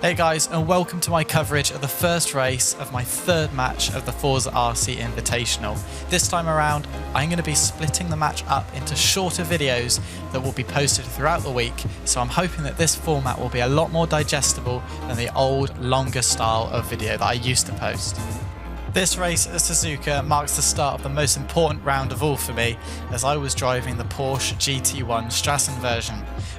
Hey guys, and welcome to my coverage of the first race of my third match of the ForzaRC Invitational. This time around, I'm going to be splitting the match up into shorter videos that will be posted throughout the week, so I'm hoping that this format will be a lot more digestible than the old, longer style of video that I used to post. This race at Suzuka marks the start of the most important round of all for me, as I was driving the Porsche GT1 Strassen version,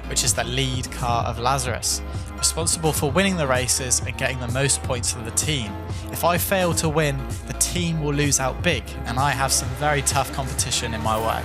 which is the lead car of Lazarus, responsible for winning the races and getting the most points for the team. If I fail to win, the team will lose out big, and I have some very tough competition in my way.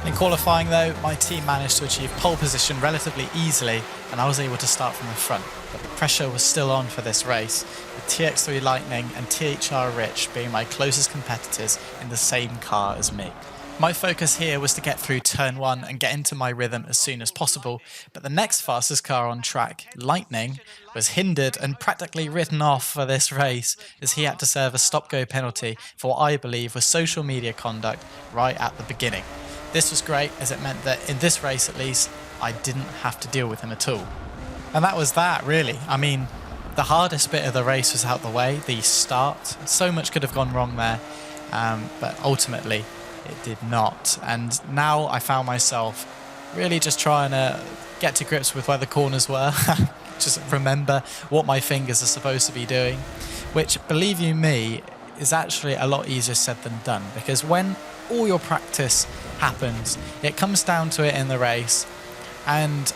In qualifying though, my team managed to achieve pole position relatively easily, and I was able to start from the front, but the pressure was still on for this race, with TX3 Lightning and THR Rich being my closest competitors in the same car as me. My focus here was to get through turn 1 and get into my rhythm as soon as possible, but the next fastest car on track, Lightning, was hindered and practically written off for this race, as he had to serve a stop-go penalty for what I believe was social media conduct right at the beginning. This was great, as it meant that in this race at least, I didn't have to deal with him at all. And that was that, really. I mean, the hardest bit of the race was out the way, the start. So much could have gone wrong there, but ultimately it did not. And now I found myself really just trying to get to grips with where the corners were, just remember what my fingers are supposed to be doing, which, believe you me, is actually a lot easier said than done, because when all your practice happens, it comes down to it in the race, and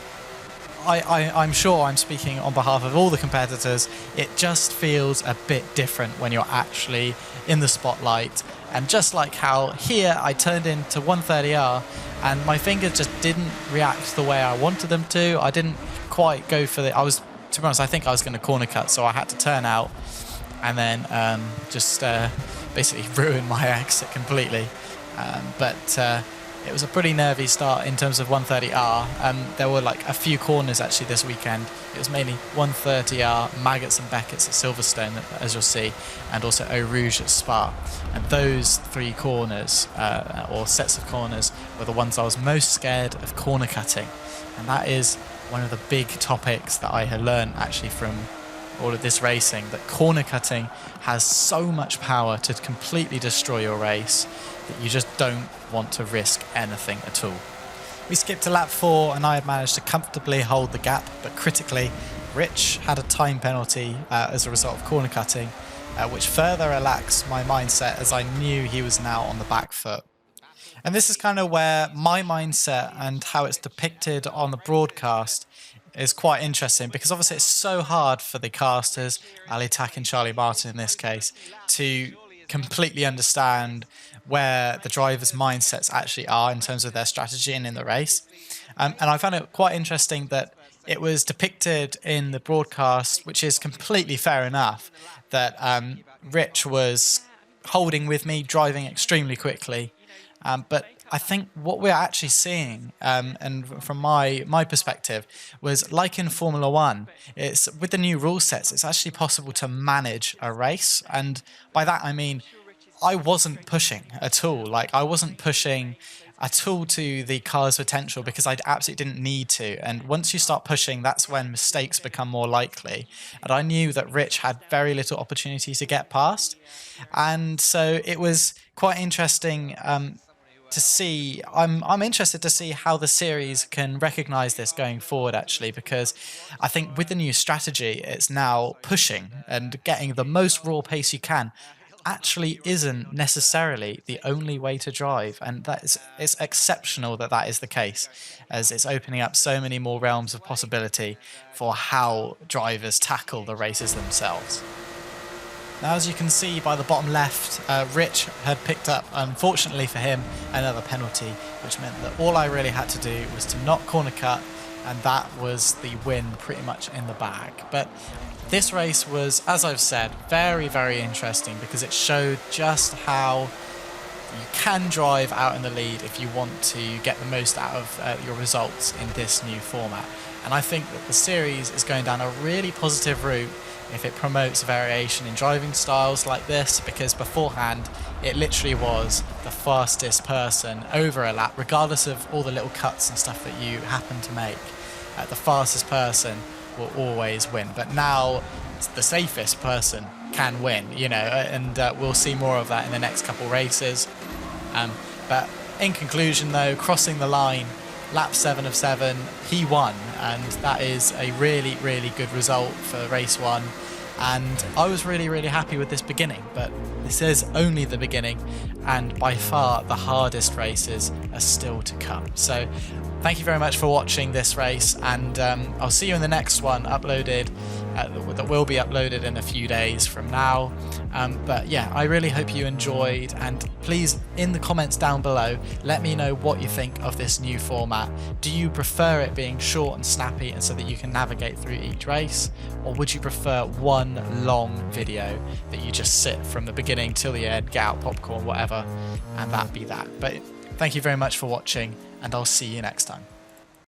I'm sure I'm speaking on behalf of all the competitors, it just feels a bit different when you're actually in the spotlight. And just like how here I turned into 130R and my fingers just didn't react the way I wanted them to, I didn't quite go for the, to be honest, I think I was going to corner cut, so I had to turn out and then basically ruin my exit completely. But it was a pretty nervy start in terms of 130R. There were like a few corners actually this weekend. It was mainly 130R, Maggots and Beckett's at Silverstone, as you'll see, and also Eau Rouge at Spa. And those three corners, or sets of corners, were the ones I was most scared of corner cutting. And that is one of the big topics that I had learned actually from all of this racing, that corner cutting has so much power to completely destroy your race that you just don't want to risk anything at all. We skipped to lap 4 and I had managed to comfortably hold the gap, but critically, Rich had a time penalty as a result of corner cutting, which further relaxed my mindset as I knew he was now on the back foot. And this is kind of where my mindset and how it's depicted on the broadcast is quite interesting, because obviously it's so hard for the casters, Ali Tak and Charlie Martin in this case, to completely understand where the drivers' mindsets actually are in terms of their strategy and in the race. And I found it quite interesting that it was depicted in the broadcast, which is completely fair enough, that Rich was holding with me, driving extremely quickly. But I think what we're actually seeing, and from my perspective, was like in Formula 1, it's with the new rule sets, it's actually possible to manage a race. And by that I mean, I wasn't pushing at all. Like, I wasn't pushing at all to the car's potential, because I absolutely didn't need to. And once you start pushing, that's when mistakes become more likely. And I knew that Rich had very little opportunity to get past. And so it was quite interesting to see. I'm interested to see how the series can recognize this going forward, actually, because I think with the new strategy, it's now pushing and getting the most raw pace you can actually isn't necessarily the only way to drive, and it's exceptional that that is the case, as it's opening up so many more realms of possibility for how drivers tackle the races themselves. Now, as you can see by the bottom left, Rich had picked up, unfortunately for him, another penalty, which meant that all I really had to do was to not corner cut, and that was the win pretty much in the bag. But this race was, as I've said, very, very interesting, because it showed just how you can drive out in the lead if you want to get the most out of your results in this new format. And I think that the series is going down a really positive route if it promotes variation in driving styles like this, because beforehand it literally was the fastest person over a lap, regardless of all the little cuts and stuff that you happen to make. The fastest person will always win. But now the safest person can win, you know, and we'll see more of that in the next couple races. But in conclusion though, crossing the line, lap 7 of 7, he won, and that is a really, really good result for race 1. And I was really, really happy with this beginning, but this is only the beginning, and by far the hardest races are still to come. So thank you very much for watching this race, and I'll see you in the next one uploaded, that will be uploaded in a few days from now. But yeah, I really hope you enjoyed, and please, in the comments down below, let me know what you think of this new format. Do you prefer it being short and snappy and so that you can navigate through each race, or would you prefer one long video that you just sit from the beginning till the end, get out popcorn, whatever, and that be that? But thank you very much for watching, and I'll see you next time.